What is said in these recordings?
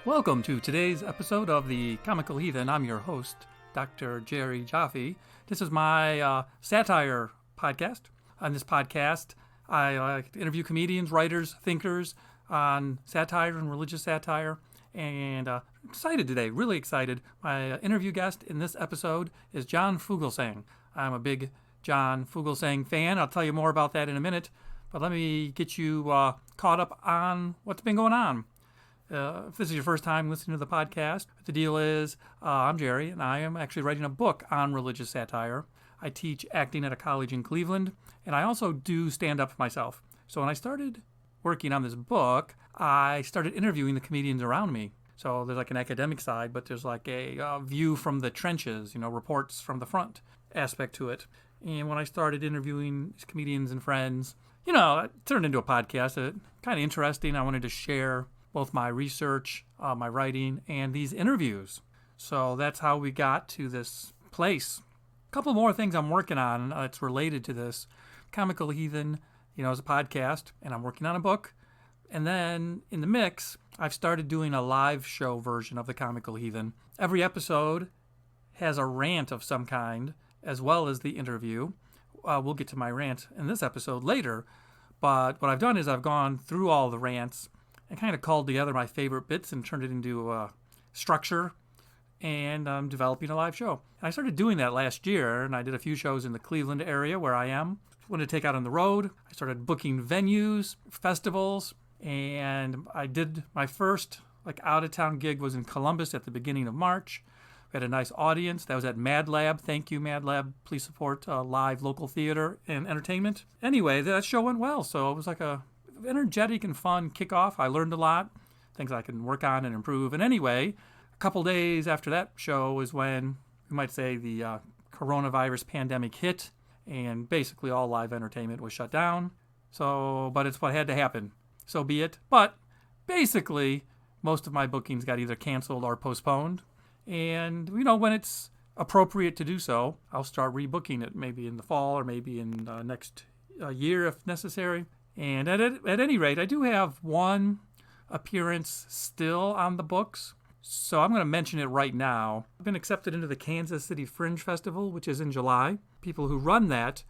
Welcome to today's episode of the Comical Heathen. I'm your host, Dr. Jerry Jaffe. This is my satire podcast. On this podcast, I interview comedians, writers, thinkers on satire and religious satire. And excited today, really excited. My interview guest in this episode is John Fugelsang. I'm a big John Fugelsang fan. I'll tell you more about that in a minute. But let me get you caught up on what's been going on. If this is your first time listening to the podcast, the deal is I'm Jerry, and I am actually writing a book on religious satire. I teach acting at a college in Cleveland, and I also do stand-up myself. So when I started working on this book, I started interviewing the comedians around me. So there's like an academic side, but there's like a view from the trenches, reports from the front aspect to it. And when I started interviewing these comedians and friends, it turned into a podcast. Kind of interesting. I wanted to share both my research, my writing, and these interviews. So that's how we got to this place. A couple more things I'm working on that's related to this. Comical Heathen, is a podcast, and I'm working on a book. And then in the mix, I've started doing a live show version of the Comical Heathen. Every episode has a rant of some kind, as well as the interview. We'll get to my rant in this episode later. But what I've done is I've gone through all the rants and kind of called together my favorite bits and turned it into a structure, and I'm developing a live show. I started doing that last year, and I did a few shows in the Cleveland area where I am. Wanted to take out on the road. I started booking venues, festivals, and I did my first out-of-town gig was in Columbus at the beginning of March. We had a nice audience. That was at Mad Lab. Thank you, Mad Lab. Please support live local theater and entertainment. Anyway, that show went well, so it was like a energetic and fun kickoff. I learned a lot, things I can work on and improve. And anyway, a couple days after that show is when, you might say, the coronavirus pandemic hit, and basically all live entertainment was shut down. But it's what had to happen. So be it. But basically, most of my bookings got either canceled or postponed. And, when it's appropriate to do so, I'll start rebooking it, maybe in the fall or maybe in next year if necessary. And at any rate, I do have one appearance still on the books, so I'm going to mention it right now. I've been accepted into the Kansas City Fringe Festival, which is in July. People who run that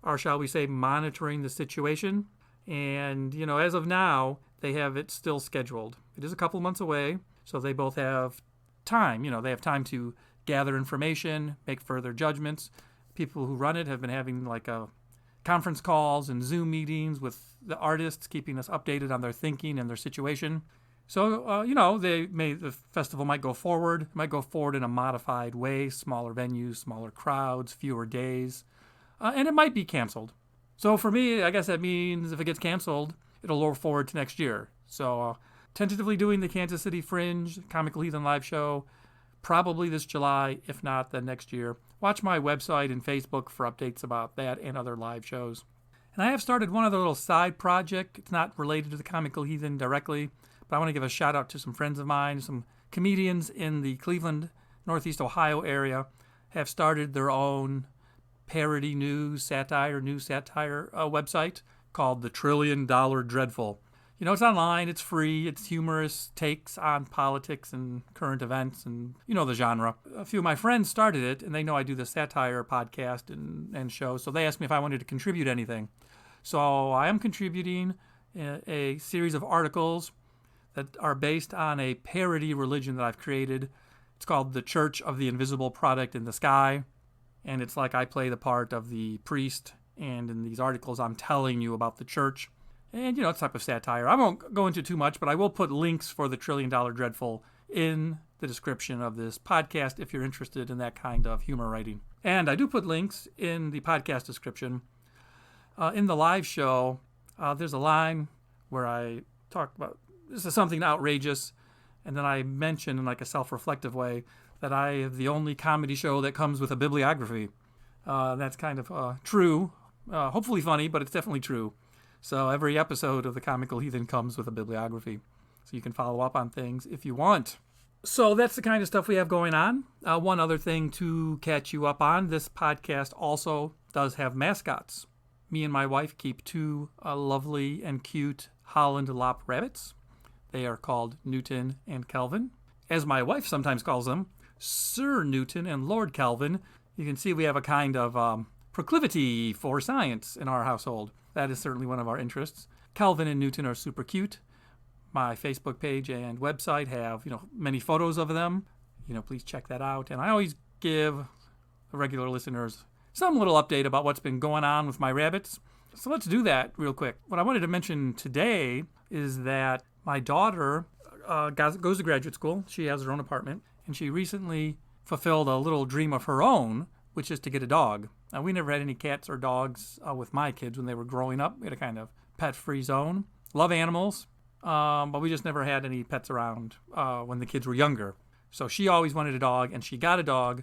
are, shall we say, monitoring the situation. And, as of now, they have it still scheduled. It is a couple months away, so they both have time. They have time to gather information, make further judgments. People who run it have been having a conference calls and Zoom meetings with the artists, keeping us updated on their thinking and their situation. So, the festival might go forward in a modified way, smaller venues, smaller crowds, fewer days, and it might be canceled. So for me, I guess that means if it gets canceled, it'll roll forward to next year. So tentatively doing the Kansas City Fringe, Comical Heathen Live Show, probably this July, if not then next year. Watch my website and Facebook for updates about that and other live shows. And I have started one other little side project. It's not related to the Comical Heathen directly, but I want to give a shout out to some friends of mine, some comedians in the Cleveland, Northeast Ohio area have started their own parody news satire website called The $1 Trillion Dreadful. It's online, it's free, it's humorous takes on politics and current events and, the genre. A few of my friends started it, and they know I do the satire podcast and show, so they asked me if I wanted to contribute anything. So I am contributing a series of articles that are based on a parody religion that I've created. It's called The Church of the Invisible Product in the Sky, and it's like I play the part of the priest, and in these articles I'm telling you about the church. And, it's type of satire. I won't go into too much, but I will put links for the $1 Trillion Dreadful in the description of this podcast if you're interested in that kind of humor writing. And I do put links in the podcast description. In the live show, there's a line where I talk about this is something outrageous, and then I mention in a self-reflective way that I have the only comedy show that comes with a bibliography. That's kind of true. Hopefully funny, but it's definitely true. So every episode of the Comical Heathen comes with a bibliography. So you can follow up on things if you want. So that's the kind of stuff we have going on. One other thing to catch you up on, this podcast also does have mascots. Me and my wife keep two lovely and cute Holland Lop rabbits. They are called Newton and Kelvin. As my wife sometimes calls them, Sir Newton and Lord Kelvin. You can see we have a kind of proclivity for science in our household. That is certainly one of our interests. Kelvin and Newton are super cute. My Facebook page and website have, many photos of them. Please check that out. And I always give the regular listeners some little update about what's been going on with my rabbits. So let's do that real quick. What I wanted to mention today is that my daughter goes to graduate school. She has her own apartment, and she recently fulfilled a little dream of her own, which is to get a dog. Now, we never had any cats or dogs with my kids when they were growing up. We had a kind of pet-free zone. Love animals, but we just never had any pets around when the kids were younger. So she always wanted a dog, and she got a dog.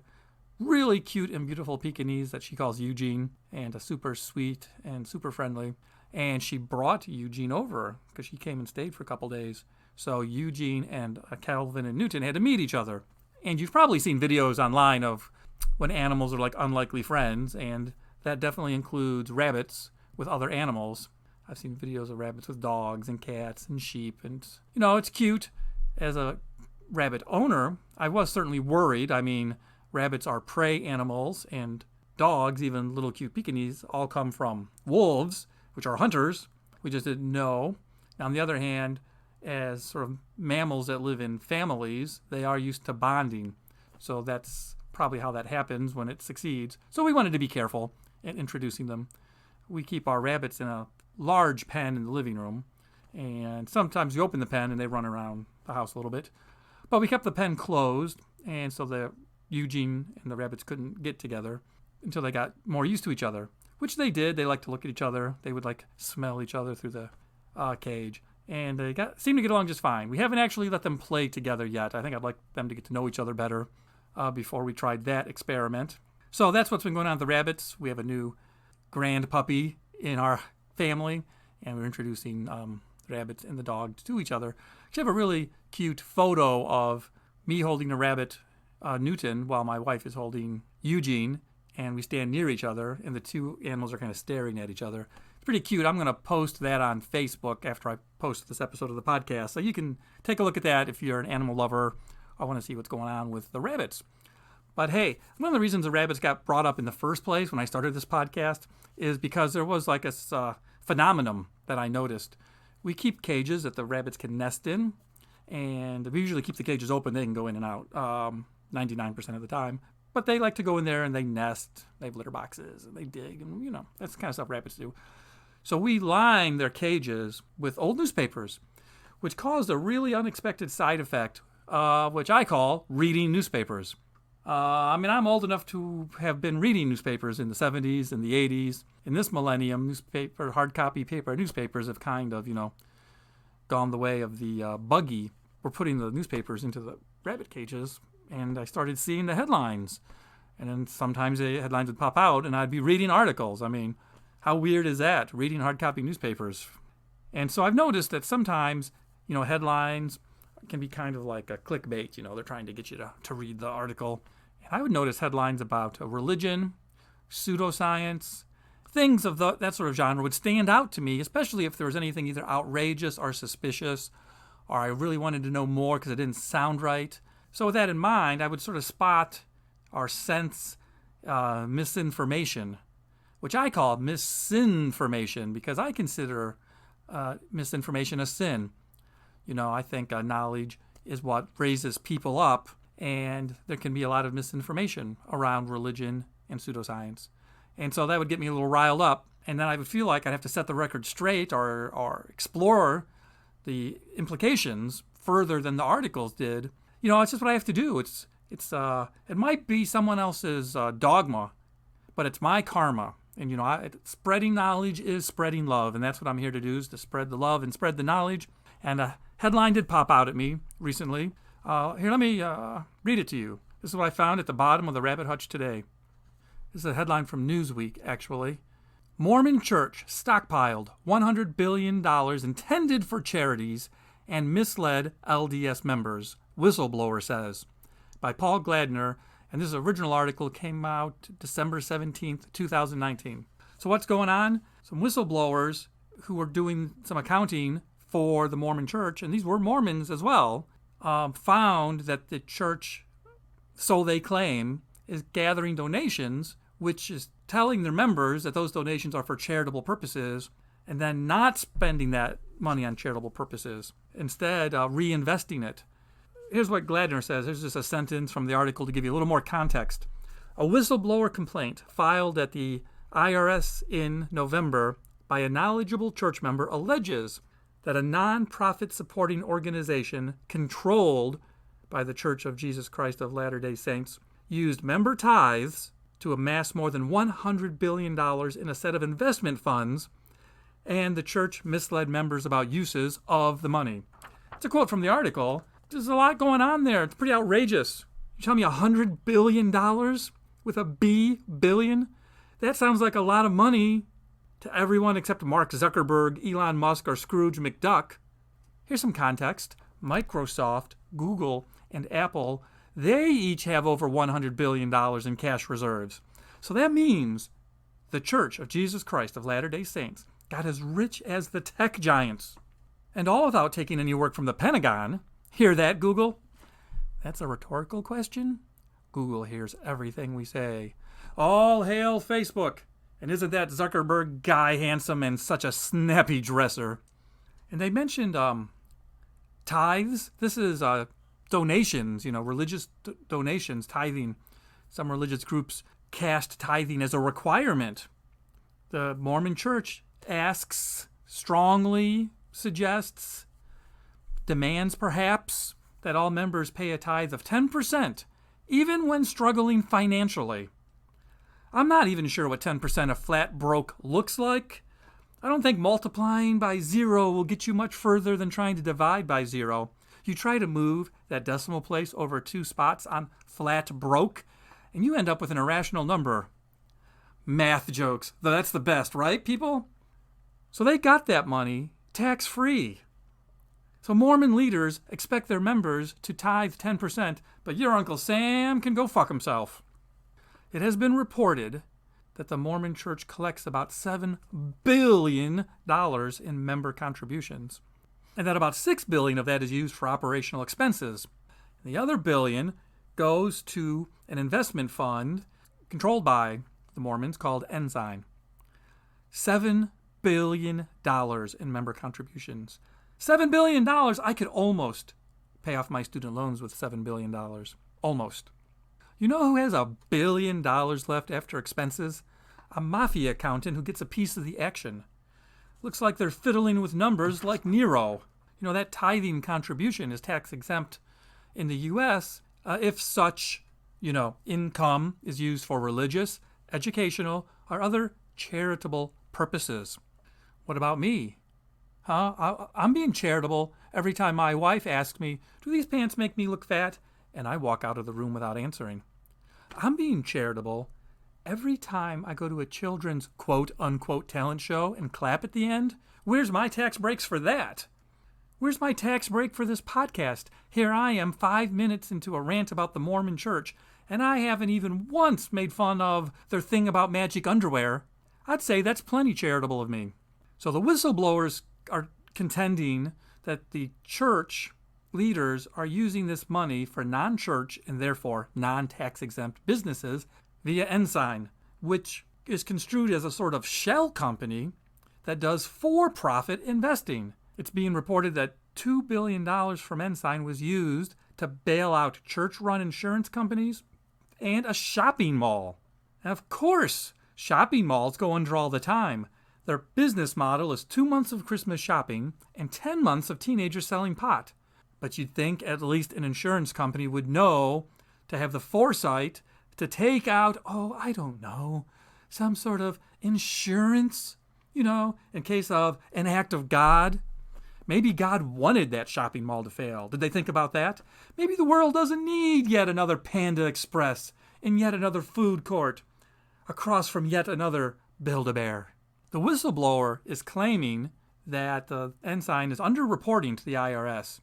Really cute and beautiful Pekingese that she calls Eugene, and a super sweet and super friendly. And she brought Eugene over because she came and stayed for a couple days. So Eugene and Kelvin and Newton had to meet each other. And you've probably seen videos online of when animals are like unlikely friends, and that definitely includes rabbits with other animals. I've seen videos of rabbits with dogs and cats and sheep, and it's cute. As a rabbit owner, I was certainly worried. I mean, rabbits are prey animals, and dogs, even little cute Pekingese, all come from wolves, which are hunters. We just didn't know. On the other hand, as sort of mammals that live in families, they are used to bonding. So that's probably how that happens when it succeeds. So we wanted to be careful in introducing them. We keep our rabbits in a large pen in the living room, and sometimes you open the pen and they run around the house a little bit. But we kept the pen closed, and so the Eugene and the rabbits couldn't get together until they got more used to each other, which they did. They liked to look at each other. They would smell each other through the cage, and they seemed to get along just fine. We haven't actually let them play together yet. I think I'd like them to get to know each other better before we tried that experiment. So that's what's been going on with the rabbits. We have a new grand puppy in our family, and we're introducing the rabbits and the dog to each other. I have a really cute photo of me holding a rabbit, Newton, while my wife is holding Eugene, and we stand near each other, and the two animals are kind of staring at each other. It's pretty cute. I'm going to post that on Facebook after I post this episode of the podcast, so you can take a look at that if you're an animal lover or want to see what's going on with the rabbits. But hey, one of the reasons the rabbits got brought up in the first place when I started this podcast is because there was this phenomenon that I noticed. We keep cages that the rabbits can nest in, and we usually keep the cages open. They can go in and out 99% of the time. But they like to go in there and they nest. They have litter boxes and they dig, and that's the kind of stuff rabbits do. So we line their cages with old newspapers, which caused a really unexpected side effect, which I call reading newspapers. I'm old enough to have been reading newspapers in the 70s and the 80s. In this millennium, hard copy paper newspapers have kind of, gone the way of the buggy. We're putting the newspapers into the rabbit cages, and I started seeing the headlines. And then sometimes the headlines would pop out, and I'd be reading articles. I mean, how weird is that, reading hard copy newspapers? And so I've noticed that sometimes, headlines can be kind of like a clickbait. They're trying to get you to read the article. And I would notice headlines about religion, pseudoscience, things of that sort of genre would stand out to me, especially if there was anything either outrageous or suspicious, or I really wanted to know more because it didn't sound right. So with that in mind, I would sort of spot or sense misinformation, which I call misinformation, because I consider misinformation a sin. I think knowledge is what raises people up, and there can be a lot of misinformation around religion and pseudoscience. And so that would get me a little riled up, and then I would feel like I'd have to set the record straight or explore the implications further than the articles did. It's just what I have to do. It might be someone else's dogma, but it's my karma. And, spreading knowledge is spreading love, and that's what I'm here to do, is to spread the love and spread the knowledge. And a headline did pop out at me recently. Here, let me read it to you. This is what I found at the bottom of the rabbit hutch today. This is a headline from Newsweek, actually. Mormon Church stockpiled $100 billion intended for charities and misled LDS members, Whistleblower says, by Paul Gladner. And this original article came out December 17th, 2019. So what's going on? Some whistleblowers who were doing some accounting for the Mormon Church, and these were Mormons as well, found that the church, so they claim, is gathering donations, which is telling their members that those donations are for charitable purposes, and then not spending that money on charitable purposes, instead reinvesting it. Here's what Gladner says. Here's just a sentence from the article to give you a little more context. A whistleblower complaint filed at the IRS in November by a knowledgeable church member alleges that a non-profit supporting organization controlled by the Church of Jesus Christ of Latter-day Saints used member tithes to amass more than $100 billion in a set of investment funds, and the church misled members about uses of the money. It's a quote from the article. There's a lot going on there. It's pretty outrageous. You tell me $100 billion with a B, billion? That sounds like a lot of money to everyone except Mark Zuckerberg, Elon Musk, or Scrooge McDuck. Here's some context. Microsoft, Google, and Apple, they each have over $100 billion in cash reserves. So that means the Church of Jesus Christ of Latter-day Saints got as rich as the tech giants. And all without taking any work from the Pentagon. Hear that, Google? That's a rhetorical question. Google hears everything we say. All hail Facebook. And isn't that Zuckerberg guy handsome and such a snappy dresser? And they mentioned tithes. This is donations, religious donations, tithing. Some religious groups cast tithing as a requirement. The Mormon Church asks, strongly suggests, demands perhaps, that all members pay a tithe of 10%, even when struggling financially. I'm not even sure what 10% of flat broke looks like. I don't think multiplying by 0 will get you much further than trying to divide by 0. You try to move that decimal place over 2 spots on flat broke, and you end up with an irrational number. Math jokes. That's the best, right, people? So they got that money tax-free. So Mormon leaders expect their members to tithe 10%, but your Uncle Sam can go fuck himself. It has been reported that the Mormon Church collects about $7 billion in member contributions, and that about $6 billion of that is used for operational expenses. The other billion goes to an investment fund controlled by the Mormons called Ensign. $7 billion in member contributions. $7 billion! I could almost pay off my student loans with $7 billion. Almost. You know who has $1 billion left after expenses? A mafia accountant who gets a piece of the action. Looks like they're fiddling with numbers like Nero. That tithing contribution is tax exempt in the U.S. If such, income is used for religious, educational, or other charitable purposes. What about me? I'm being charitable every time my wife asks me, do these pants make me look fat? And I walk out of the room without answering. I'm being charitable every time I go to a children's quote-unquote talent show and clap at the end. Where's my tax breaks for that? Where's my tax break for this podcast? Here I am 5 minutes into a rant about the Mormon Church, and I haven't even once made fun of their thing about magic underwear. I'd say that's plenty charitable of me. So the whistleblowers are contending that the church leaders are using this money for non-church and therefore non-tax exempt businesses via Ensign, which is construed as a sort of shell company that does for-profit investing. It's being reported that $2 billion from Ensign was used to bail out church-run insurance companies and a shopping mall. And of course, shopping malls go under all the time. Their business model is 2 months of Christmas shopping and 10 months of teenagers selling pot. But you'd think at least an insurance company would know to have the foresight to take out, some sort of insurance, in case of an act of God. Maybe God wanted that shopping mall to fail. Did they think about that? Maybe the world doesn't need yet another Panda Express in yet another food court across from yet another Build-A-Bear. The whistleblower is claiming that the Ensign is underreporting to the IRS.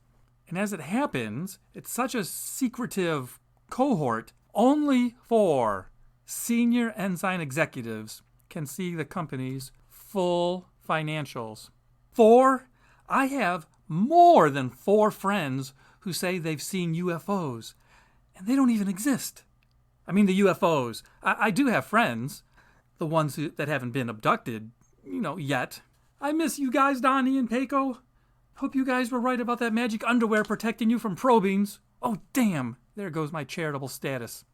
And as it happens, it's such a secretive cohort, only 4 senior Ensign executives can see the company's full financials. 4? I have more than 4 friends who say they've seen UFOs, and they don't even exist. I mean, the UFOs. I do have friends, the ones that haven't been abducted, yet. I miss you guys, Donnie and Peiko. Hope you guys were right about that magic underwear protecting you from probings. Oh, damn. There goes my charitable status.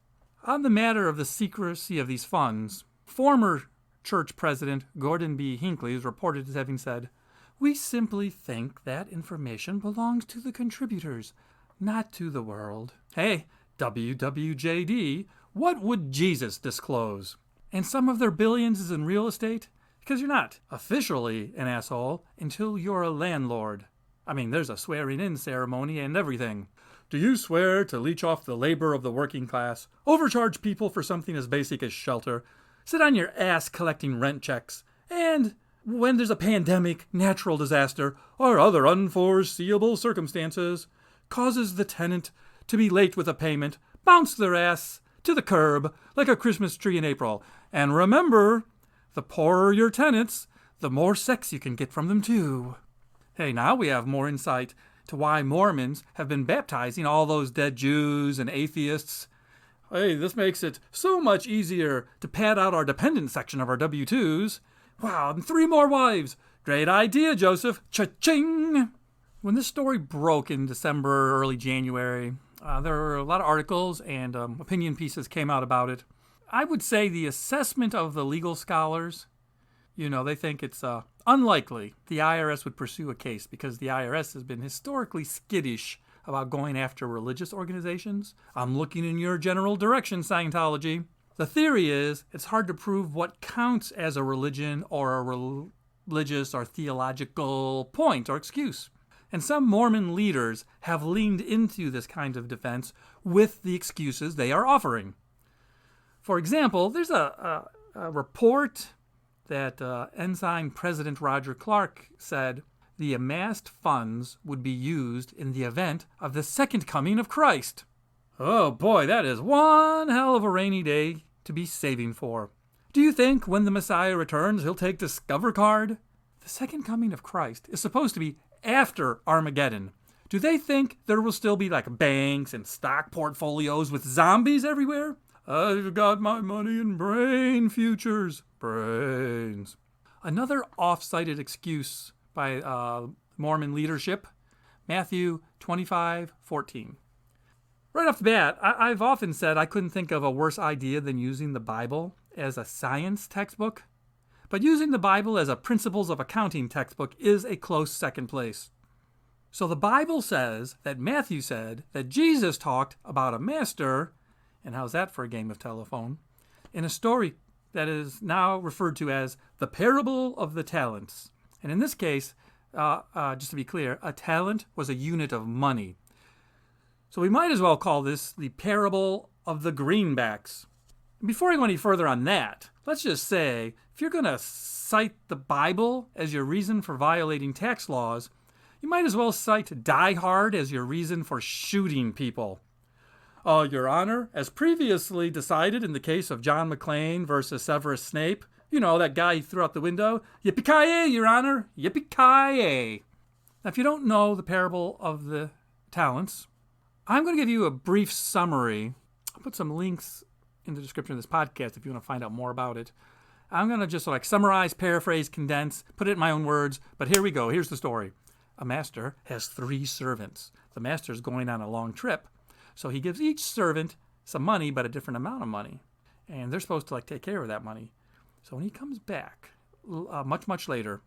On the matter of the secrecy of these funds, former church president Gordon B. Hinckley is reported as having said, "We simply think that information belongs to the contributors, not to the world." Hey, WWJD, what would Jesus disclose? And some of their billions is in real estate? Because you're not officially an asshole until you're a landlord. I mean, there's a swearing-in ceremony and everything. Do you swear to leech off the labor of the working class, overcharge people for something as basic as shelter, sit on your ass collecting rent checks, and when there's a pandemic, natural disaster, or other unforeseeable circumstances, causes the tenant to be late with a payment, bounce their ass to the curb like a Christmas tree in April. And remember, the poorer your tenants, the more sex you can get from them too. Hey, now we have more insight to why Mormons have been baptizing all those dead Jews and atheists. Hey, this makes it so much easier to pad out our dependent section of our W-2s. Wow, and 3 more wives. Great idea, Joseph. Cha-ching! When this story broke in December, early January, there were a lot of articles and opinion pieces came out about it. I would say the assessment of the legal scholars, they think it's unlikely the IRS would pursue a case because the IRS has been historically skittish about going after religious organizations. I'm looking in your general direction, Scientology. The theory is it's hard to prove what counts as a religion or a religious or theological point or excuse. And some Mormon leaders have leaned into this kind of defense with the excuses they are offering. For example, there's a report that Ensign President Roger Clark said the amassed funds would be used in the event of the second coming of Christ. Oh boy, that is one hell of a rainy day to be saving for. Do you think when the Messiah returns, he'll take Discover Card? The second coming of Christ is supposed to be after Armageddon. Do they think there will still be like banks and stock portfolios with zombies everywhere? I've got my money in brain futures. Brains. Another off-cited excuse by Mormon leadership, Matthew 25:14. Right off the bat, I've often said I couldn't think of a worse idea than using the Bible as a science textbook. But using the Bible as a principles of accounting textbook is a close second place. So the Bible says that Matthew said that Jesus talked about a master, and how's that for a game of telephone, in a story that is now referred to as the parable of the talents. And in this case, just to be clear, a talent was a unit of money. So we might as well call this the parable of the greenbacks. Before I go any further on that, let's just say, if you're going to cite the Bible as your reason for violating tax laws, you might as well cite Die Hard as your reason for shooting people. Your Honor, as previously decided in the case of John McClane versus Severus Snape, that guy you threw out the window, yippee-ki-yay, Your Honor, yippee-ki-yay. Now, if you don't know the parable of the talents, I'm going to give you a brief summary. I'll put some links in the description of this podcast if you want to find out more about it. I'm going to just summarize, paraphrase, condense, put it in my own words, but here we go. Here's the story. A master has 3 servants. The master's going on a long trip, so he gives each servant some money, but a different amount of money, and they're supposed to take care of that money. So when he comes back, much later,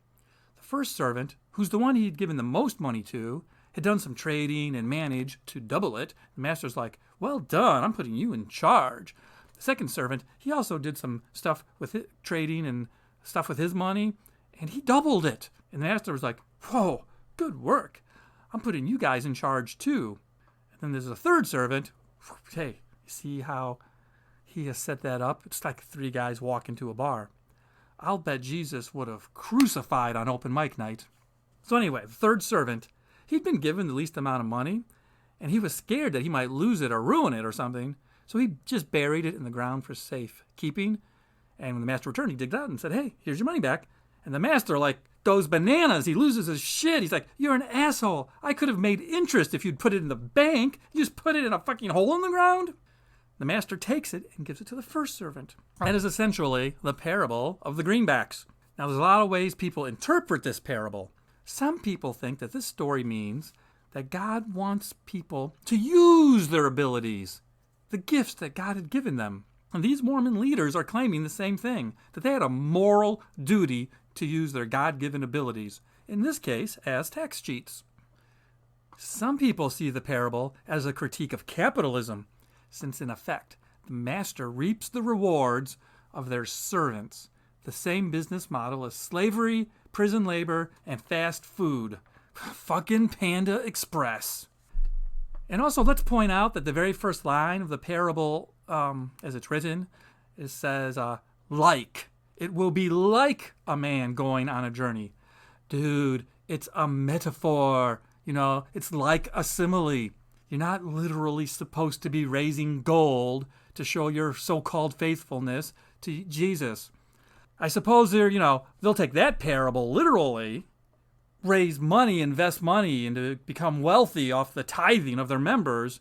the first servant, who's the one he'd given the most money to, had done some trading and managed to double it. The master's like, well done, I'm putting you in charge. The second servant, he also did some stuff with it, trading and stuff with his money, and he doubled it. And the master was like, whoa, good work. I'm putting you guys in charge too. And then there's a third servant. Hey, you see how he has set that up? It's like 3 guys walk into a bar. I'll bet Jesus would have crucified on open mic night. So anyway, the third servant, he'd been given the least amount of money, and he was scared that he might lose it or ruin it or something. So he just buried it in the ground for safe keeping. And when the master returned, he digged out and said, hey, here's your money back. And the master, goes bananas. He loses his shit. He's like, you're an asshole. I could have made interest if you'd put it in the bank. You just put it in a fucking hole in the ground. The master takes it and gives it to the first servant. That is essentially the parable of the greenbacks. Now, there's a lot of ways people interpret this parable. Some people think that this story means that God wants people to use their abilities, the gifts that God had given them. And these Mormon leaders are claiming the same thing, that they had a moral duty to use their God-given abilities, in this case, as tax cheats. Some people see the parable as a critique of capitalism, since in effect, the master reaps the rewards of their servants, the same business model as slavery, prison labor, and fast food. Fucking Panda Express. And also, let's point out that the very first line of the parable, as it's written, it says, like. It will be like a man going on a journey. Dude, it's a metaphor. It's like a simile. You're not literally supposed to be raising gold to show your so-called faithfulness to Jesus. I suppose they'll take that parable literally, raise money, invest money, and to become wealthy off the tithing of their members.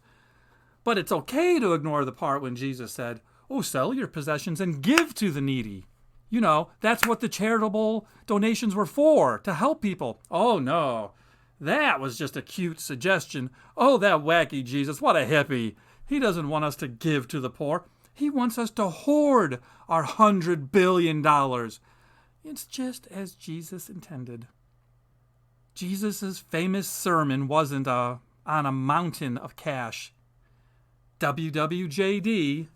But it's okay to ignore the part when Jesus said, sell your possessions and give to the needy. That's what the charitable donations were for, to help people. Oh, no. That was just a cute suggestion. Oh, that wacky Jesus, what a hippie. He doesn't want us to give to the poor. He wants us to hoard our $100 billion. It's just as Jesus intended. Jesus' famous sermon wasn't on a mountain of cash. WWJD,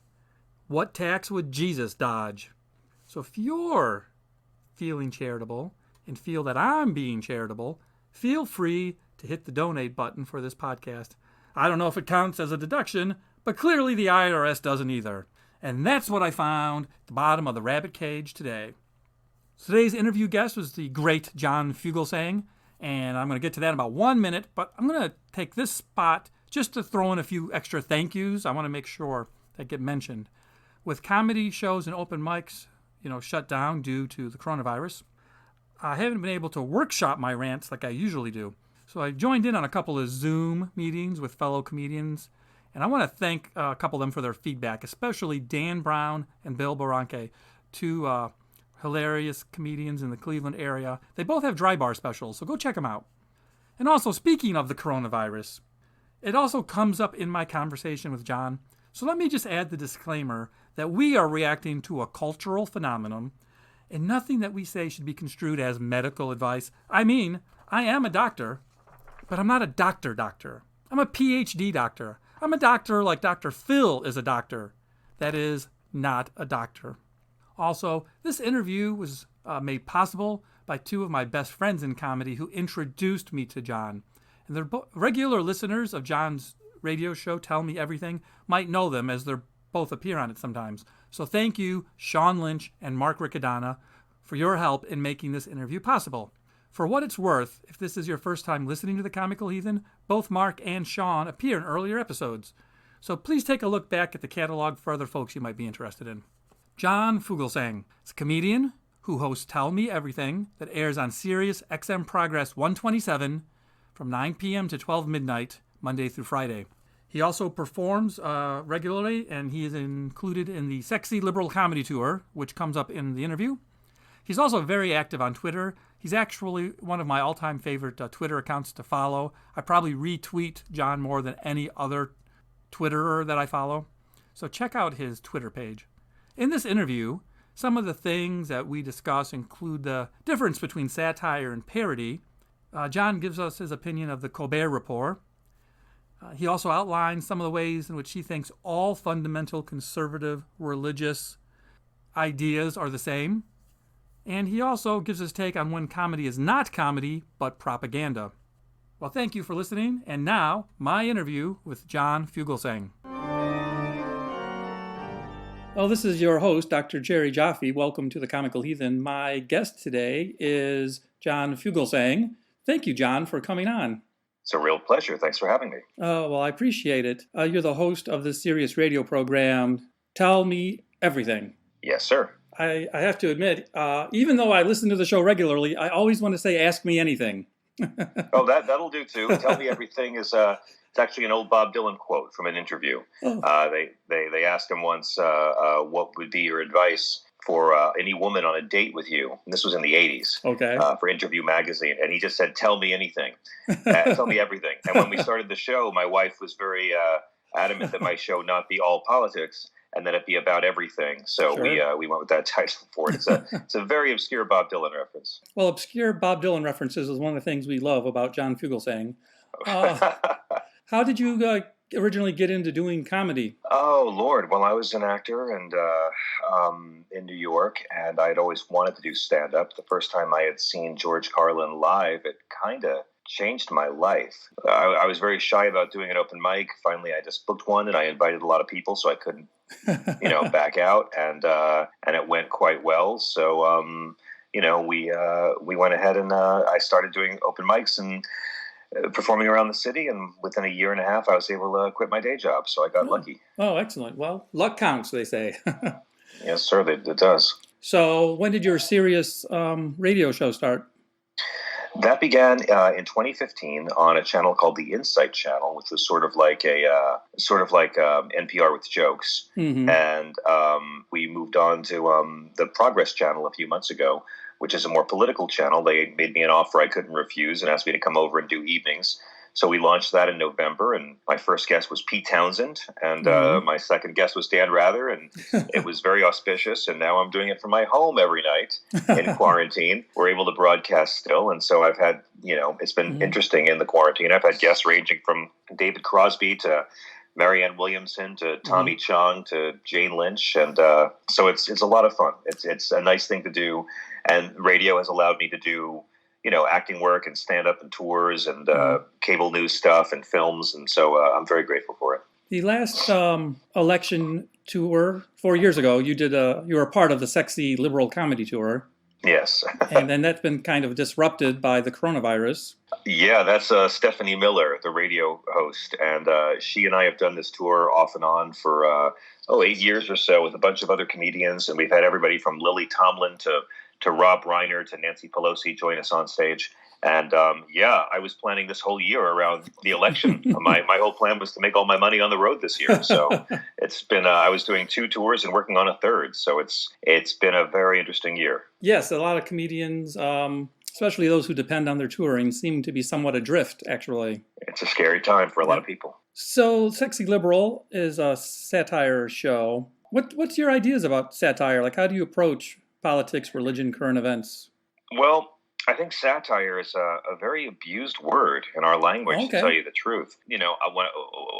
what tax would Jesus dodge? So if you're feeling charitable and feel that I'm being charitable, feel free to hit the donate button for this podcast. I don't know if it counts as a deduction, but clearly the IRS doesn't either. And that's what I found at the bottom of the rabbit cage today. Today's interview guest was the great John Fugelsang, and I'm going to get to that in about 1 minute, but I'm going to take this spot just to throw in a few extra thank yous. I want to make sure that get mentioned. With comedy shows and open mics, shut down due to the coronavirus, I haven't been able to workshop my rants like I usually do. So I joined in on a couple of Zoom meetings with fellow comedians, and I want to thank a couple of them for their feedback, especially Dan Brown and Bill Barranque, two hilarious comedians in the Cleveland area. They both have dry bar specials, so go check them out. And also, speaking of the coronavirus, it also comes up in my conversation with John. So let me just add the disclaimer that we are reacting to a cultural phenomenon, and nothing that we say should be construed as medical advice. I mean, I am a doctor, but I'm not a doctor. I'm a PhD doctor. I'm a doctor like Dr. Phil is a doctor. That is, not a doctor. Also, this interview was made possible by two of my best friends in comedy who introduced me to John. And they're regular listeners of John's radio show, Tell Me Everything, might know them as they both appear on it sometimes. So thank you, Sean Lynch and Mark Riccadonna, for your help in making this interview possible. For what it's worth, if this is your first time listening to the Comical Heathen, both Mark and Sean appear in earlier episodes. So please take a look back at the catalog for other folks you might be interested in. John Fugelsang is a comedian who hosts Tell Me Everything that airs on SiriusXM Progress 127 from 9 p.m. to 12 midnight, Monday through Friday. He also performs regularly, and he is included in the Sexy Liberal Comedy Tour, which comes up in the interview. He's also very active on Twitter. He's actually one of my all-time favorite Twitter accounts to follow. I probably retweet John more than any other Twitterer that I follow. So check out his Twitter page. In this interview, some of the things that we discuss include the difference between satire and parody. John gives us his opinion of the Colbert Report. He also outlines some of the ways in which he thinks all fundamental conservative religious ideas are the same. And he also gives his take on when comedy is not comedy, but propaganda. Well, thank you for listening. And now, my interview with John Fugelsang. Well, this is your host, Dr. Jerry Jaffe. Welcome to the Comical Heathen. My guest today is John Fugelsang. Thank you, John, for coming on. It's a real pleasure. Thanks for having me. Oh, well, I appreciate it. You're the host of the Sirius radio program, Tell Me Everything. Yes, sir. I have to admit, even though I listen to the show regularly, I always want to say, ask me anything. Oh, that'll do too. Tell me everything is it's actually an old Bob Dylan quote from an interview. Oh, They asked him once what would be your advice for any woman on a date with you. And this was in the 80s okay. For Interview magazine, and he just said, "Tell me anything, tell me everything." And when we started the show, my wife was very adamant that my show not be all politics, and that it be about everything. So Sure. we went with that title for it. It's a very obscure Bob Dylan reference. Well, obscure Bob Dylan references is one of the things we love about John Fugelsang. How did you originally get into doing comedy? Oh Lord! Well, I was an actor and in New York, and I'd always wanted to do stand up. The first time I had seen George Carlin live, it kind of changed my life. I was very shy about doing an open mic. Finally, I just booked one, and I invited a lot of people, so I couldn't, back out, and it went quite well. So we went ahead and I started doing open mics and performing around the city, and within a year and a half, I was able to quit my day job. So I got lucky. Oh, excellent. Well, luck counts, they say. Yes, sir. It does. So when did your serious radio show start? That began in 2015 on a channel called the Insight channel, which was sort of like NPR with jokes. Mm-hmm. And we moved on to the Progress channel a few months ago, which is a more political channel. They made me an offer I couldn't refuse and asked me to come over and do evenings. So we launched that in November, and my first guest was Pete Townsend, and my second guest was Dan Rather, and it was very auspicious, and now I'm doing it from my home every night in quarantine. We're able to broadcast still, and so I've had, it's been interesting in the quarantine. I've had guests ranging from David Crosby to Marianne Williamson to Tommy Chong to Jane Lynch, and so it's a lot of fun. It's a nice thing to do, and radio has allowed me to do acting work and stand-up and tours and cable news stuff and films. And so I'm very grateful for it. The last election tour 4 years ago, you were a part of the Sexy Liberal Comedy Tour. Yes. And then that's been kind of disrupted by the coronavirus. Yeah, that's Stephanie Miller, the radio host. And she and I have done this tour off and on for 8 years or so with a bunch of other comedians. And we've had everybody from Lily Tomlin to Rob Reiner to Nancy Pelosi join us on stage. And I was planning this whole year around the election. My whole plan was to make all my money on the road this year. So it's been, I was doing 2 tours and working on a third. So it's been a very interesting year. Yes, a lot of comedians, especially those who depend on their touring, seem to be somewhat adrift, actually. It's a scary time for a lot of people. So Sexy Liberal is a satire show. What's your ideas about satire? Like, how do you approach politics, religion, current events? Well, I think satire is a very abused word in our language, to tell you the truth. When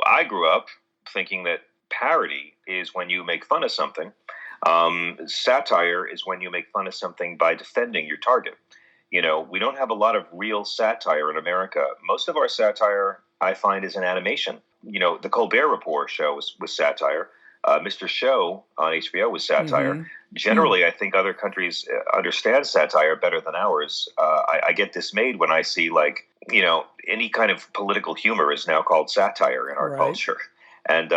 I grew up thinking that parody is when you make fun of something. Satire is when you make fun of something by defending your target. We don't have a lot of real satire in America. Most of our satire, I find, is in animation. The Colbert Report show was satire. Mr. Show on HBO was satire. Mm-hmm. Generally, I think other countries understand satire better than ours. I get dismayed when I see, any kind of political humor is now called satire in our culture. And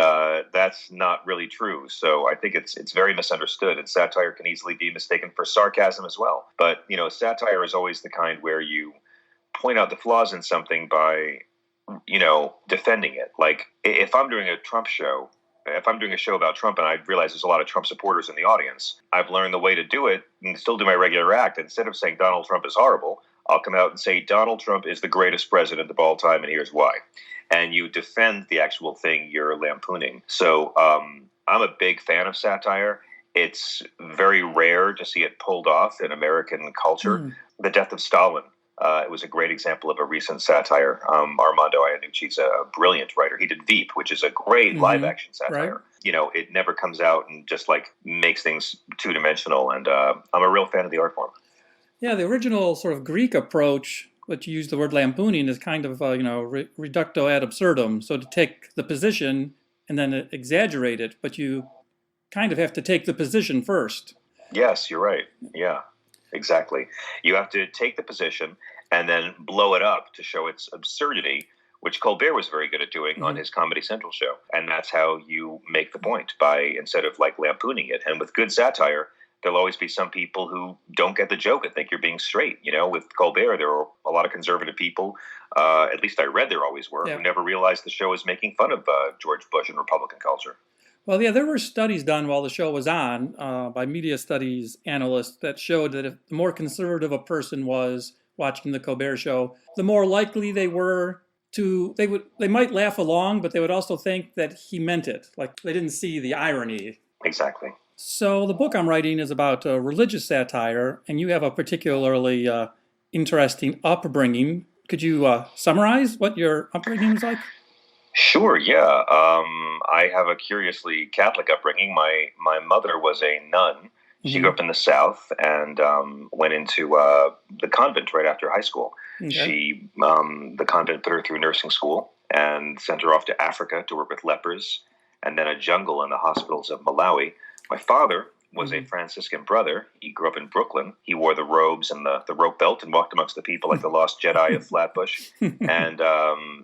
that's not really true. So I think it's very misunderstood. And satire can easily be mistaken for sarcasm as well. But, satire is always the kind where you point out the flaws in something by, defending it. Like, if I'm doing a Trump show, if I'm doing a show about Trump and I realize there's a lot of Trump supporters in the audience, I've learned the way to do it and still do my regular act. Instead of saying Donald Trump is horrible, I'll come out and say Donald Trump is the greatest president of all time, and here's why. And you defend the actual thing you're lampooning. So I'm a big fan of satire. It's very rare to see it pulled off in American culture. The death of Stalin. It was a great example of a recent satire. Armando Iannucci's a brilliant writer. He did Veep, which is a great live-action satire. Right. It never comes out and just makes things two-dimensional. And I'm a real fan of the art form. Yeah, the original sort of Greek approach, but you use the word lampooning, is kind of reducto ad absurdum. So to take the position and then exaggerate it, but you kind of have to take the position first. Yes, you're right. Yeah. Exactly. You have to take the position and then blow it up to show its absurdity, which Colbert was very good at doing on his Comedy Central show. And that's how you make the point, by instead of lampooning it. And with good satire, there'll always be some people who don't get the joke and think you're being straight. With Colbert, there were a lot of conservative people, at least I read there always were, who never realized the show was making fun of George Bush and Republican culture. Well, yeah, there were studies done while the show was on by media studies analysts that showed that if the more conservative a person was watching the Colbert Show, the more likely they were they might laugh along, but they would also think that he meant it. Like they didn't see the irony. Exactly. So the book I'm writing is about religious satire, and you have a particularly interesting upbringing. Could you summarize what your upbringing was like? Sure, yeah. I have a curiously Catholic upbringing. My mother was a nun. She grew up in the South and went into the convent right after high school. Okay. The convent put her through nursing school and sent her off to Africa to work with lepers and then a jungle in the hospitals of Malawi. My father was a Franciscan brother. He grew up in Brooklyn. He wore the robes and the rope belt and walked amongst the people like the lost Jedi of Flatbush. And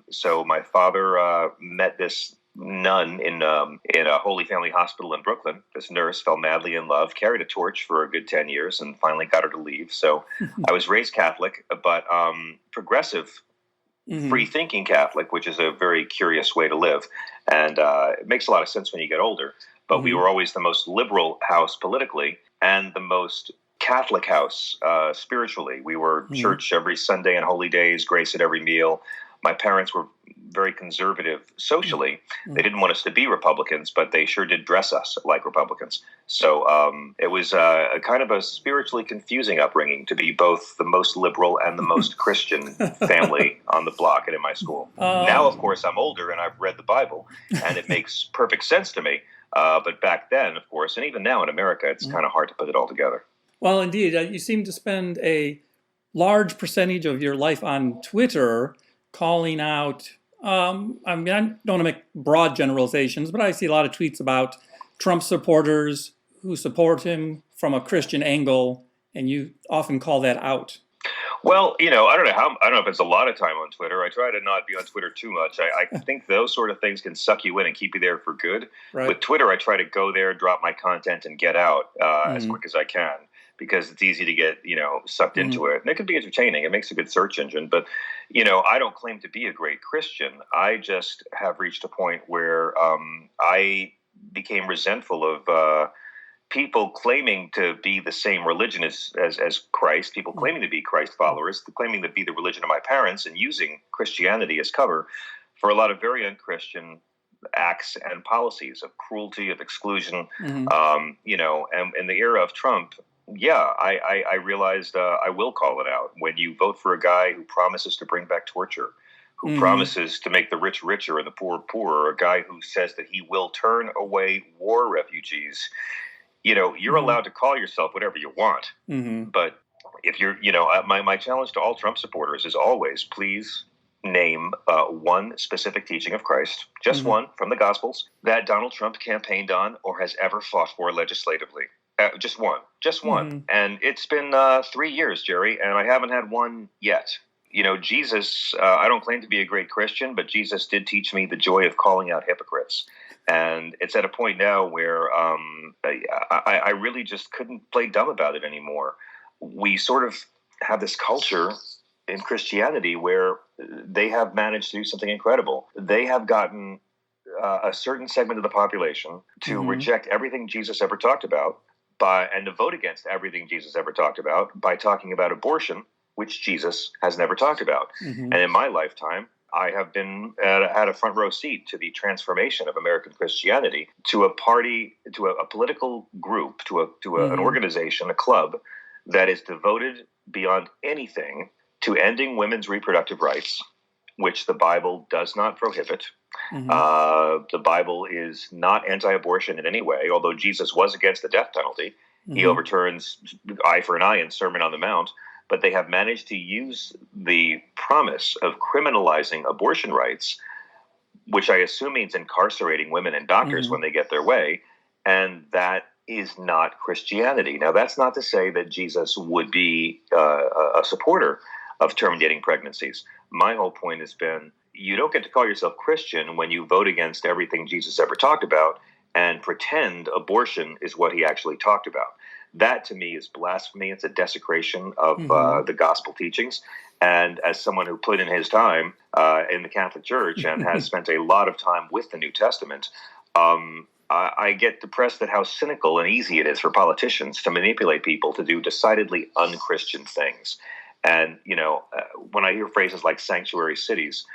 so my father met this nun in a Holy Family Hospital in Brooklyn. This nurse fell madly in love, carried a torch for a good 10 years, and finally got her to leave. So I was raised Catholic, but progressive, free-thinking Catholic, which is a very curious way to live. And it makes a lot of sense when you get older. But we were always the most liberal house politically and the most Catholic house spiritually. We were church every Sunday and holy days, grace at every meal. My parents were very conservative socially. They didn't want us to be Republicans, but they sure did dress us like Republicans. So it was a kind of a spiritually confusing upbringing to be both the most liberal and the most Christian family on the block and in my school. Now, of course, I'm older and I've read the Bible, and it makes perfect sense to me. But back then, of course, and even now in America, it's kind of hard to put it all together. Well, indeed. You seem to spend a large percentage of your life on Twitter calling out, I don't want to make broad generalizations, but I see a lot of tweets about Trump supporters who support him from a Christian angle, and you often call that out. Well, I don't know if it's a lot of time on Twitter. I try to not be on Twitter too much. I think those sort of things can suck you in and keep you there for good. Right. With Twitter, I try to go there, drop my content, and get out as quick as I can because it's easy to get, sucked into it. And it can be entertaining. It makes a good search engine. But, I don't claim to be a great Christian. I just have reached a point where I became resentful of people claiming to be the same religion as Christ, people claiming to be Christ followers, claiming to be the religion of my parents, and using Christianity as cover for a lot of very unchristian acts and policies of cruelty, of exclusion. And in the era of Trump, I realized I will call it out. When you vote for a guy who promises to bring back torture, who promises to make the rich richer and the poor poorer, a guy who says that he will turn away war refugees, you're allowed to call yourself whatever you want. But if you're, my challenge to all Trump supporters is always, please name one specific teaching of Christ, just one from the Gospels, that Donald Trump campaigned on or has ever fought for legislatively. Just one. And it's been 3 years, Jerry, and I haven't had one yet. Jesus, I don't claim to be a great Christian, but Jesus did teach me the joy of calling out hypocrites. And it's at a point now where I really just couldn't play dumb about it anymore. We sort of have this culture in Christianity where they have managed to do something incredible. They have gotten a certain segment of the population to reject everything Jesus ever talked about and to vote against everything Jesus ever talked about by talking about abortion, which Jesus has never talked about. And in my lifetime, I have been had a front row seat to the transformation of American Christianity to a party, to a political group, to an organization, a club that is devoted beyond anything to ending women's reproductive rights, which the Bible does not prohibit. The Bible is not anti-abortion in any way, although Jesus was against the death penalty. He overturns eye for an eye in Sermon on the Mount. But they have managed to use the promise of criminalizing abortion rights, which I assume means incarcerating women and doctors when they get their way, and that is not Christianity. Now, that's not to say that Jesus would be a supporter of terminating pregnancies. My whole point has been, you don't get to call yourself Christian when you vote against everything Jesus ever talked about and pretend abortion is what he actually talked about. That to me is blasphemy. It's a desecration of the gospel teachings. And as someone who put in his time in the Catholic Church and has spent a lot of time with the New Testament, I get depressed at how cynical and easy it is for politicians to manipulate people to do decidedly unchristian things. And, when I hear phrases like sanctuary cities,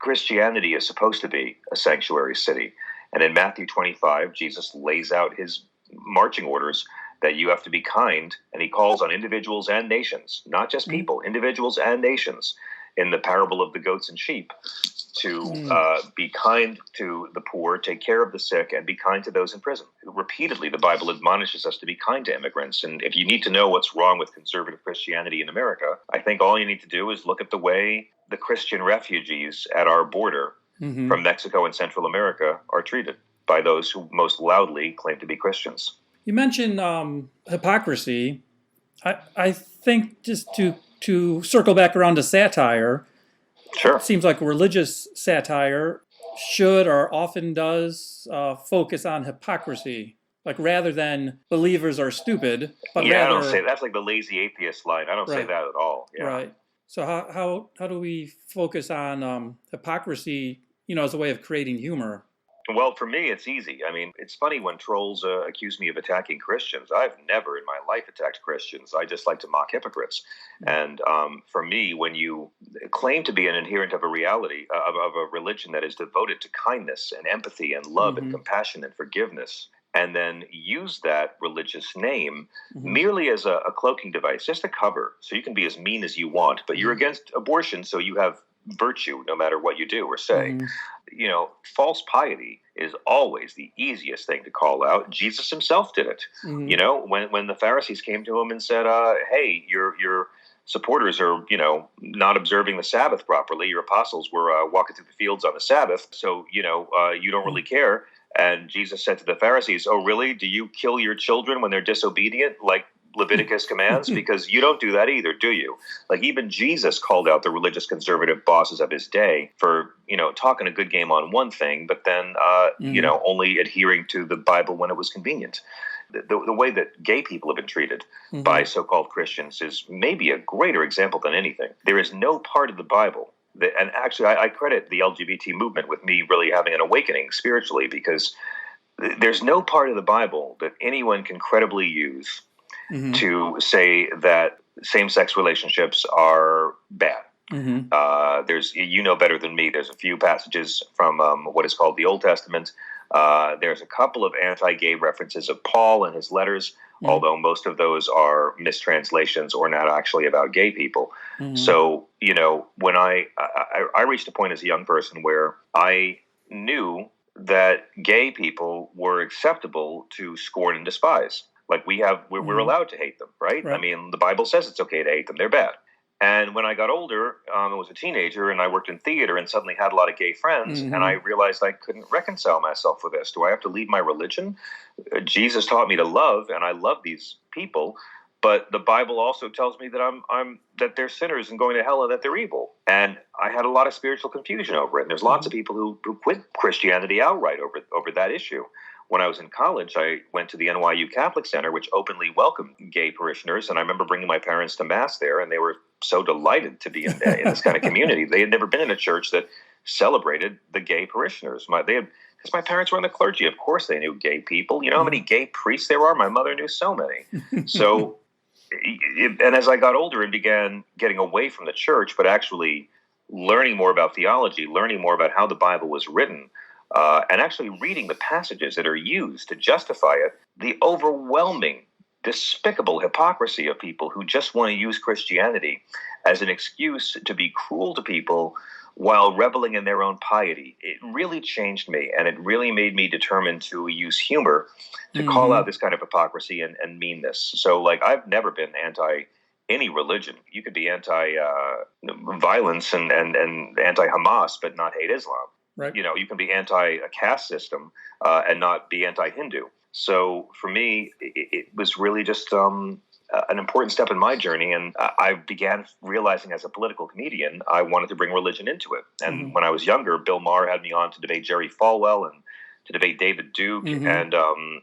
Christianity is supposed to be a sanctuary city. And in Matthew 25, Jesus lays out his marching orders that you have to be kind, and he calls on individuals and nations, not just people, individuals and nations, in the parable of the goats and sheep, to be kind to the poor, take care of the sick, and be kind to those in prison. Repeatedly, the Bible admonishes us to be kind to immigrants. And if you need to know what's wrong with conservative Christianity in America, I think all you need to do is look at the way the Christian refugees at our border from Mexico and Central America are treated by those who most loudly claim to be Christians. You mentioned hypocrisy. I think just to circle back around to satire, sure. It seems like religious satire should or often does focus on hypocrisy, like rather than believers are stupid. But yeah, rather, I don't say that's like the lazy atheist line. I don't say that at all. Yeah. Right. So how do we focus on hypocrisy, as a way of creating humor? Well, for me, it's easy. I mean, it's funny when trolls accuse me of attacking Christians. I've never in my life attacked Christians. I just like to mock hypocrites. And for me, when you claim to be an adherent of a reality, of a religion that is devoted to kindness and empathy and love and compassion and forgiveness, and then use that religious name merely as a cloaking device, just a cover, so you can be as mean as you want, but you're against abortion, so you have virtue no matter what you do or say. False piety is always the easiest thing to call out. Jesus himself did it. When the Pharisees came to him and said, hey, your supporters are, not observing the Sabbath properly. Your apostles were walking through the fields on the Sabbath, so, you don't really care. And Jesus said to the Pharisees, oh, really? Do you kill your children when they're disobedient, like Leviticus commands? Because you don't do that either, do you? Like, even Jesus called out the religious conservative bosses of his day for, talking a good game on one thing, but then, only adhering to the Bible when it was convenient. The way that gay people have been treated by so-called Christians is maybe a greater example than anything. There is no part of the Bible and actually, I credit the LGBT movement with me really having an awakening spiritually, because there's no part of the Bible that anyone can credibly use to say that same-sex relationships are bad. There's, better than me, there's a few passages from what is called the Old Testament. There's a couple of anti-gay references of Paul in his letters, although most of those are mistranslations or not actually about gay people. So, when I reached a point as a young person where I knew that gay people were acceptable to scorn and despise. Like we're allowed to hate them, right? I mean, the Bible says it's okay to hate them. They're bad. And when I got older, I was a teenager and I worked in theater and suddenly had a lot of gay friends. And I realized I couldn't reconcile myself with this. Do I have to leave my religion? Jesus taught me to love, and I love these people. But the Bible also tells me that that they're sinners and going to hell and that they're evil. And I had a lot of spiritual confusion over it. And there's lots of people who quit Christianity outright over that issue. When I was in college, I went to the NYU Catholic Center, which openly welcomed gay parishioners. And I remember bringing my parents to Mass there, and they were so delighted to be in this kind of community. They had never been in a church that celebrated the gay parishioners. Because my parents were in the clergy. Of course they knew gay people. You know how many gay priests there are? My mother knew so many. So, and as I got older and began getting away from the church, but actually learning more about theology, learning more about how the Bible was written, and actually reading the passages that are used to justify it, the overwhelming, despicable hypocrisy of people who just want to use Christianity as an excuse to be cruel to people while reveling in their own piety. It really changed me, and it really made me determined to use humor to call out this kind of hypocrisy and meanness. So, I've never been anti any religion. You could be anti-violence and anti-Hamas, but not hate Islam. Right. You can be anti a caste system and not be anti-Hindu. So for me, it was really just an important step in my journey. And I began realizing as a political comedian, I wanted to bring religion into it. And when I was younger, Bill Maher had me on to debate Jerry Falwell. And to debate David Duke. Mm-hmm. And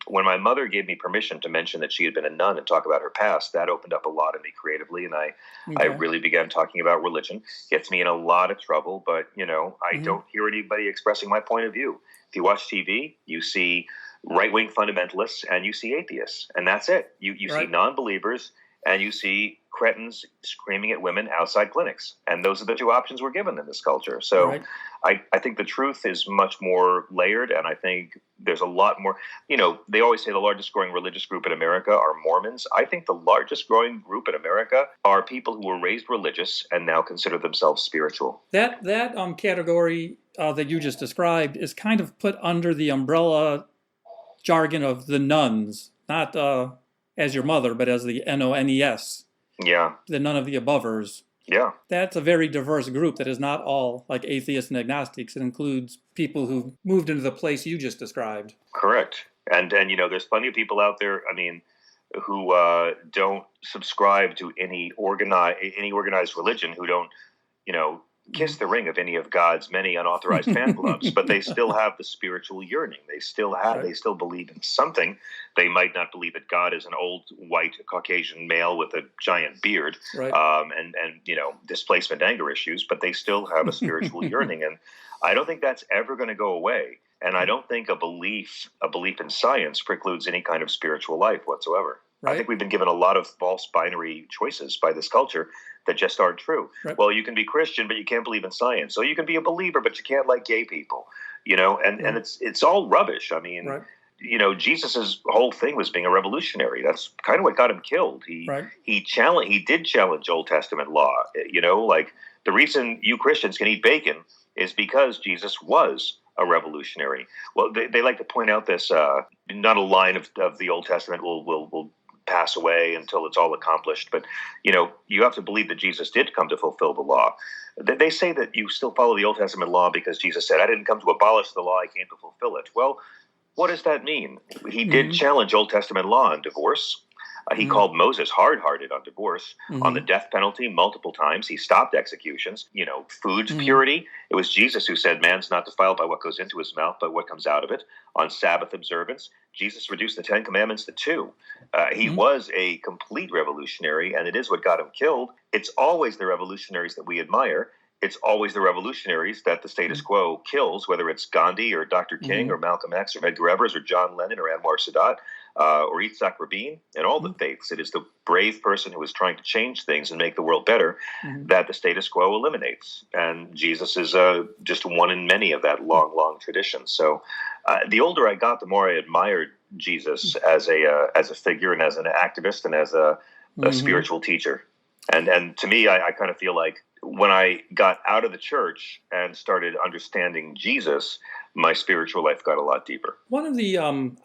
when my mother gave me permission to mention that she had been a nun and talk about her past, that opened up a lot in me creatively. And I really began talking about religion. Gets me in a lot of trouble, but, I don't hear anybody expressing my point of view. If you watch TV, you see right-wing fundamentalists and you see atheists, and that's it. You see non-believers and you see cretins screaming at women outside clinics. And those are the two options we're given in this culture. So I think the truth is much more layered, and I think there's a lot more. They always say the largest growing religious group in America are Mormons. I think the largest growing group in America are people who were raised religious and now consider themselves spiritual. That category that you just described is kind of put under the umbrella jargon of the nuns, not as your mother, but as the NONES. Yeah. The none of the abovers. Yeah. That's a very diverse group that is not all like atheists and agnostics. It includes people who moved into the place you just described. Correct. And there's plenty of people out there, who don't subscribe to any organized religion, who don't, kiss the ring of any of God's many unauthorized fan clubs, but they still have the spiritual yearning. They still believe in something. They might not believe that God is an old white Caucasian male with a giant beard, and displacement anger issues, but they still have a spiritual yearning. And I don't think that's ever going to go away. And I don't think a belief in science precludes any kind of spiritual life whatsoever. I think we've been given a lot of false binary choices by this culture that just aren't true. Well, you can be Christian, but you can't believe in science. So you can be a believer, but you can't like gay people, and it's all rubbish. Jesus's whole thing was being a revolutionary. That's kind of what got him killed. He did challenge Old Testament law. Like the reason you Christians can eat bacon is because Jesus was a revolutionary. Well, they like to point out this, not a line of the Old Testament will pass away until it's all accomplished. But, you have to believe that Jesus did come to fulfill the law. They say that you still follow the Old Testament law because Jesus said, I didn't come to abolish the law, I came to fulfill it. Well, what does that mean? He did challenge Old Testament law on divorce. He called Moses hard-hearted on divorce, on the death penalty multiple times. He stopped executions, food purity. It was Jesus who said man's not defiled by what goes into his mouth, but what comes out of it. On Sabbath observance, Jesus reduced the 10 Commandments to 2. He was a complete revolutionary, and it is what got him killed. It's always the revolutionaries that we admire. It's always the revolutionaries that the status quo kills, whether it's Gandhi or Dr. King or Malcolm X or Medgar Evers or John Lennon or Anwar Sadat or Yitzhak Rabin and all the faiths. It is the brave person who is trying to change things and make the world better that the status quo eliminates. And Jesus is just one in many of that long, long tradition. So the older I got, the more I admired Jesus as a figure and as an activist and as a spiritual teacher. And to me, I kind of feel like when I got out of the church and started understanding Jesus, my spiritual life got a lot deeper. One of the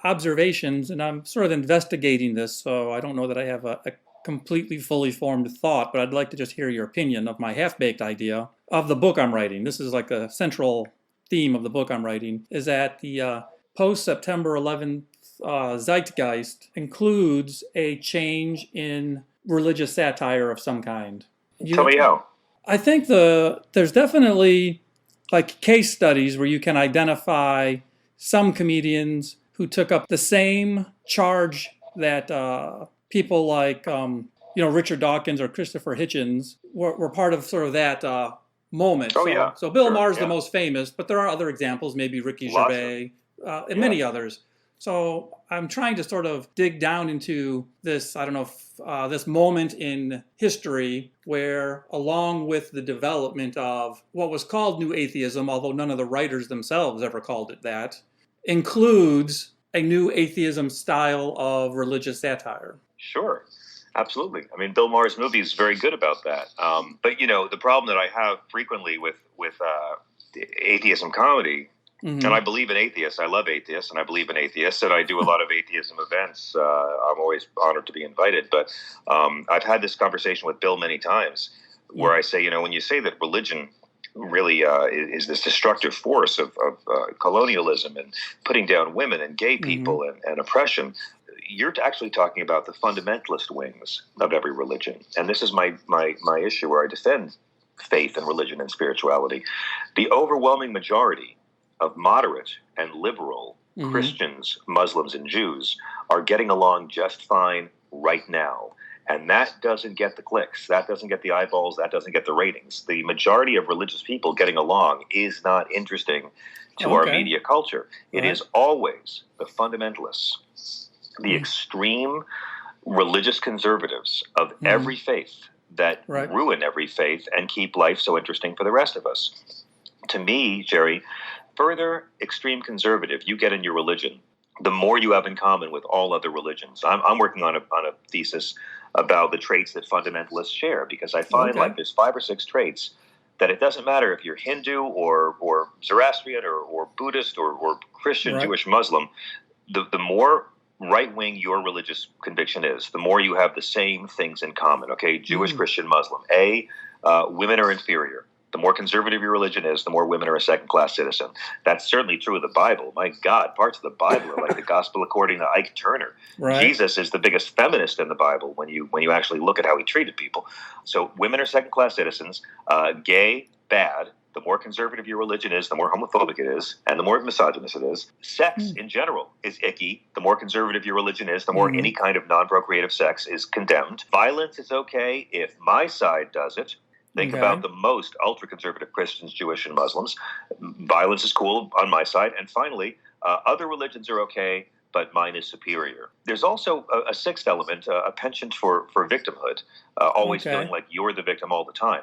observations, and I'm sort of investigating this, so I don't know that I have a completely fully formed thought, but I'd like to just hear your opinion of my half-baked idea of the book I'm writing. This is like a central theme of the book I'm writing, is that the post-September 11th zeitgeist includes a change in religious satire of some kind. Tell me how. I think there's definitely like case studies where you can identify some comedians who took up the same charge that people like Richard Dawkins or Christopher Hitchens were part of sort of that moment. So Bill Maher's the most famous, but there are other examples, maybe Ricky Gervais and many others. So I'm trying to sort of dig down into this, this moment in history where, along with the development of what was called New Atheism, although none of the writers themselves ever called it that, includes a new atheism style of religious satire. Sure. Absolutely. I mean, Bill Maher's movie is very good about that. But, the problem that I have frequently with atheism comedy, and I believe in atheists. I love atheists, and I believe in atheists, and I do a lot of atheism events. I'm always honored to be invited. But I've had this conversation with Bill many times where I say, when you say that religion really is this destructive force of colonialism and putting down women and gay people and oppression, you're actually talking about the fundamentalist wings of every religion. And this is my issue where I defend faith and religion and spirituality. The overwhelming majority of moderate and liberal Christians, Muslims, and Jews are getting along just fine right now. And that doesn't get the clicks. That doesn't get the eyeballs. That doesn't get the ratings. The majority of religious people getting along is not interesting to our media culture. It is always the fundamentalists, the extreme religious conservatives of every faith that ruin every faith and keep life so interesting for the rest of us. To me, Jerry, further extreme conservative you get in your religion, the more you have in common with all other religions. I'm working on a thesis about the traits that fundamentalists share, because I find like there's 5 or 6 traits that it doesn't matter if you're Hindu or Zoroastrian or Buddhist or Christian, Jewish, Muslim, the more right-wing your religious conviction is, the more you have the same things in common, okay? Jewish, Christian, Muslim. Women are inferior. The more conservative your religion is, the more women are a second-class citizen. That's certainly true of the Bible. My God, parts of the Bible are like the Gospel according to Ike Turner. Jesus is the biggest feminist in the Bible when you actually look at how he treated people. So women are second-class citizens. Gay, bad. The more conservative your religion is, the more homophobic it is, and the more misogynist it is. Sex, in general, is icky. The more conservative your religion is, the more any kind of non-procreative sex is condemned. Violence is okay if my side does it. Think about the most ultra-conservative Christians, Jewish, and Muslims. Violence is cool on my side. And finally, other religions are okay, but mine is superior. There's also a 6th element, a penchant for victimhood, always feeling like you're the victim all the time.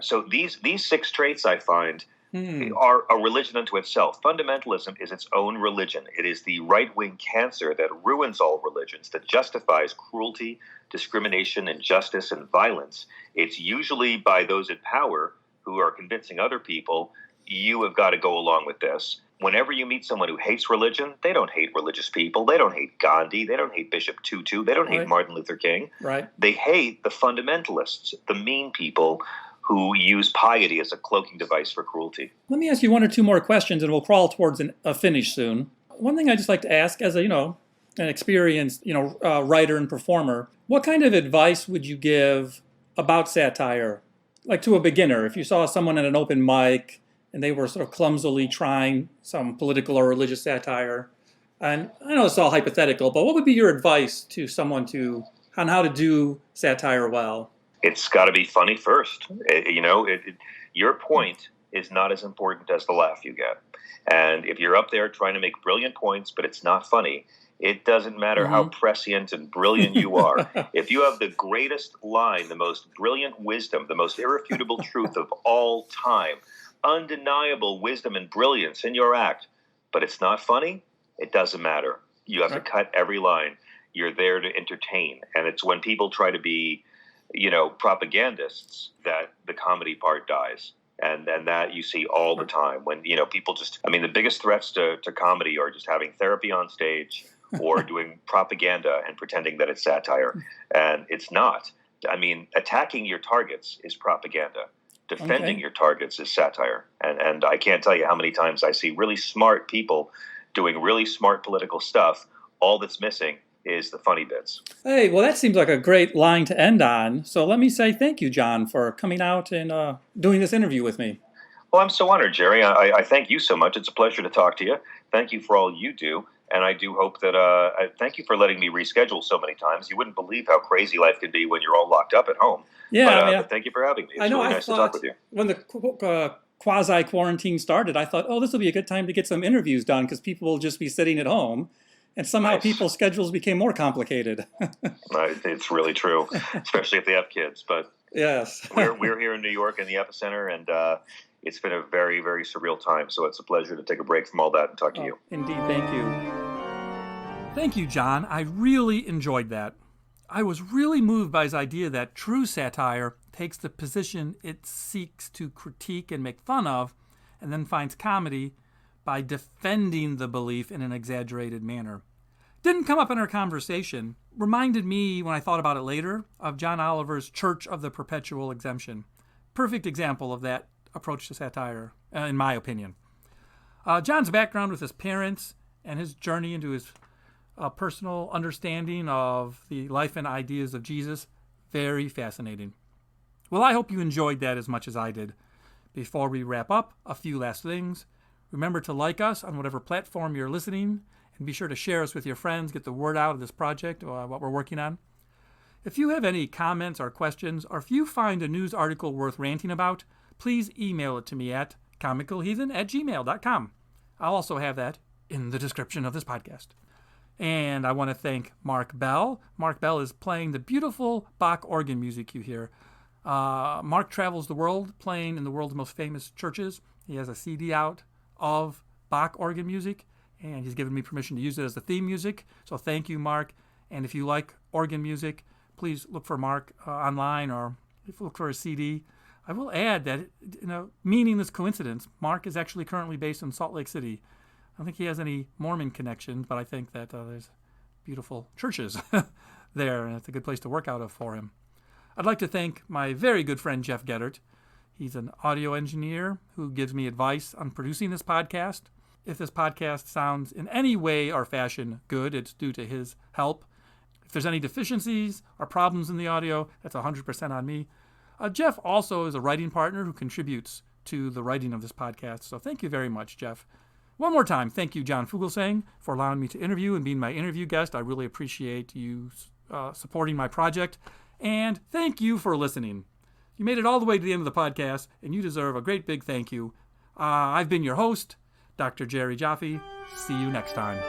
So these 6 traits, I find, are a religion unto itself. Fundamentalism is its own religion. It is the right-wing cancer that ruins all religions, that justifies cruelty, discrimination, injustice, and violence. It's usually by those in power who are convincing other people, you have got to go along with this. Whenever you meet someone who hates religion, they don't hate religious people. They don't hate Gandhi. They don't hate Bishop Tutu. They don't hate Martin Luther King. They hate the fundamentalists, the mean people who use piety as a cloaking device for cruelty. Let me ask you 1 or 2 more questions, and we'll crawl towards a finish soon. One thing I just like to ask, as an experienced, writer and performer, what kind of advice would you give about satire, like to a beginner? If you saw someone at an open mic and they were sort of clumsily trying some political or religious satire, and I know it's all hypothetical, but what would be your advice to someone on how to do satire well? It's got to be funny first. Your point is not as important as the laugh you get. And if you're up there trying to make brilliant points, but it's not funny, it doesn't matter how prescient and brilliant you are. If you have the greatest line, the most brilliant wisdom, the most irrefutable truth of all time, undeniable wisdom and brilliance in your act, but it's not funny, it doesn't matter. You have to cut every line. You're there to entertain. And it's when people try to be, propagandists that the comedy part dies. And that you see all the time when, people the biggest threats to comedy are just having therapy on stage or doing propaganda and pretending that it's satire. And it's not. Attacking your targets is propaganda. Defending your targets is satire. And I can't tell you how many times I see really smart people doing really smart political stuff. All that's missing is the funny bits. Hey, well, that seems like a great line to end on. So let me say thank you, John, for coming out and doing this interview with me. Well, I'm so honored, Jerry. I thank you so much. It's a pleasure to talk to you. Thank you for all you do. And I do hope that, thank you for letting me reschedule so many times. You wouldn't believe how crazy life can be when you're all locked up at home. But thank you for having me. It's really nice to talk with you. When the quasi-quarantine started, I thought, this will be a good time to get some interviews done because people will just be sitting at home. And somehow people's schedules became more complicated. It's really true, especially if they have kids. But yes, we're here in New York in the epicenter, and it's been a very, very surreal time. So it's a pleasure to take a break from all that and talk to you. Indeed, thank you. Thank you, John. I really enjoyed that. I was really moved by his idea that true satire takes the position it seeks to critique and make fun of, and then finds comedy by defending the belief in an exaggerated manner. Didn't come up in our conversation. Reminded me, when I thought about it later, of John Oliver's Church of the Perpetual Exemption. Perfect example of that approach to satire, in my opinion. John's background with his parents and his journey into his personal understanding of the life and ideas of Jesus, very fascinating. Well, I hope you enjoyed that as much as I did. Before we wrap up, a few last things. Remember to like us on whatever platform you're listening, and be sure to share us with your friends, get the word out of this project, what we're working on. If you have any comments or questions, or if you find a news article worth ranting about, please email it to me at comicalheathen@gmail.com. I'll also have that in the description of this podcast. And I want to thank Mark Bell. Mark Bell is playing the beautiful Bach organ music you hear. Mark travels the world playing in the world's most famous churches. He has a CD out of Bach organ music, and he's given me permission to use it as the theme music. So thank you, Mark. And if you like organ music, please look for Mark online, or if you look for a CD. I will add that, meaningless coincidence, Mark is actually currently based in Salt Lake City. I don't think he has any Mormon connections, but I think that there's beautiful churches there, and it's a good place to work out of for him. I'd like to thank my very good friend Jeff Geddert. He's an audio engineer who gives me advice on producing this podcast. If this podcast sounds in any way or fashion good, it's due to his help. If there's any deficiencies or problems in the audio, that's 100% on me. Jeff also is a writing partner who contributes to the writing of this podcast, so thank you very much, Jeff. One more time, thank you, John Fugelsang, for allowing me to interview and being my interview guest. I really appreciate you supporting my project, and thank you for listening. You made it all the way to the end of the podcast, and you deserve a great big thank you. I've been your host, Dr. Jerry Jaffe. See you next time.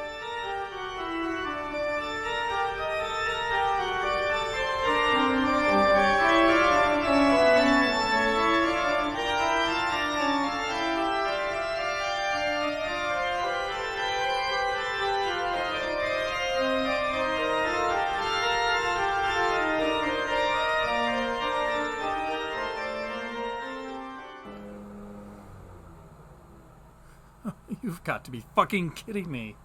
You've got to be fucking kidding me.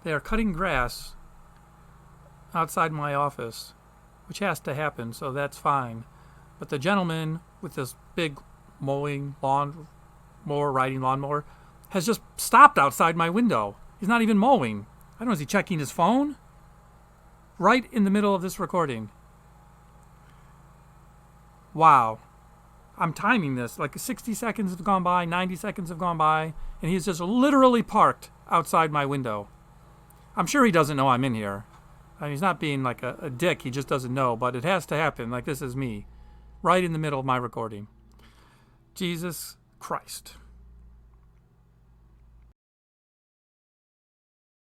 They are cutting grass outside my office, which has to happen, so that's fine. But the gentleman with this big riding lawnmower, has just stopped outside my window. He's not even mowing. I don't know, is he checking his phone? Right in the middle of this recording. Wow. I'm timing this, like 60 seconds have gone by, 90 seconds have gone by, and he's just literally parked outside my window. I'm sure he doesn't know I'm in here. I mean, he's not being like a dick, he just doesn't know, but it has to happen, like this is me, right in the middle of my recording. Jesus Christ.